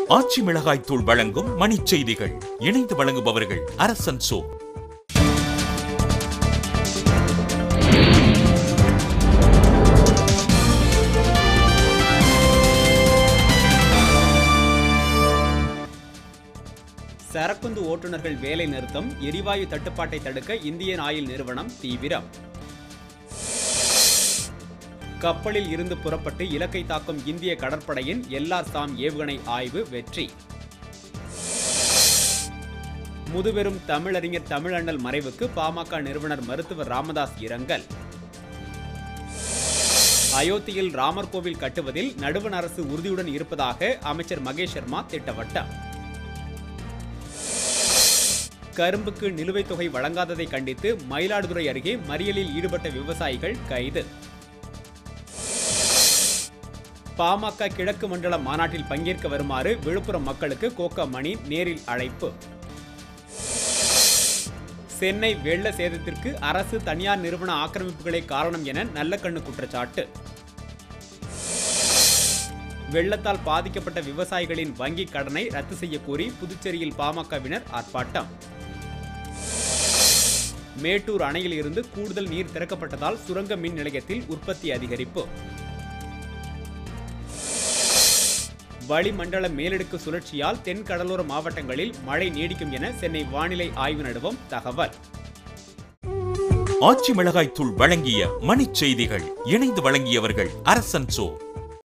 ஆச்சி மிளகாய் தூள் வழங்கும் மணிச் செய்திகள். இணைந்து வழங்குபவர்கள் அரசன் சோ. சரக்குந்து ஓட்டுநர்கள் வேலை நிறுத்தம், எரிவாயு தட்டுப்பாட்டை தடுக்க இந்தியன் ஆயில் நிறுவனம் தீவிரம். கப்பலில் இருந்து புறப்பட்டு இலக்கை தாக்கும் இந்திய கடற்படையின் LRSAM ஏவுகணை ஆய்வு வெற்றி. முதுபெரும் தமிழறிஞர் தமிழண்ணல் மறைவுக்கு பாமக நிறுவனர் மருத்துவர் ராமதாஸ் இரங்கல். அயோத்தியில் ராமர் கோவில் கட்டுவதில் நடுவண் அரசு உறுதியுடன் இருப்பதாக அமைச்சர் மகேஷ் சர்மா திட்டவட்டம். கரும்புக்கு நிலுவைத் தொகை வழங்காததை கண்டித்து மயிலாடுதுறை அருகே மறியலில் ஈடுபட்ட விவசாயிகள் கைது. பாமக கிழக்கு மண்டல மாநாட்டில் பங்கேற்க வருமாறு விழுப்புரம் மக்களுக்கு கோகா மணி நேரில் அழைப்பு. சென்னை வெள்ள சேதத்திற்கு அரசு தனியார் நிறுவன ஆக்கிரமிப்புகளே காரணம் என நல்லக்கண்ணு குற்றச்சாட்டு. வெள்ளத்தால் பாதிக்கப்பட்ட விவசாயிகளின் வங்கிக் கடனை ரத்து செய்ய கோரி புதுச்சேரியில் பாமகவினர் ஆர்ப்பாட்டம். மேட்டூர் அணையில் இருந்து கூடுதல் நீர் திறக்கப்பட்டதால் சுரங்க மின் நிலையத்தில் உற்பத்தி அதிகரிப்பு. வளிமண்டல மேலடுக்கு சுழற்சியால் தென் கடலோர மாவட்டங்களில் மழை நீடிக்கும் என சென்னை வானிலை ஆய்வு நிறுவனம் தகவல். ஆச்சி மிளகாய் தூள் வழங்கிய மணிச் செய்திகள். இணைந்து வழங்கியவர்கள் அரசன் சோ.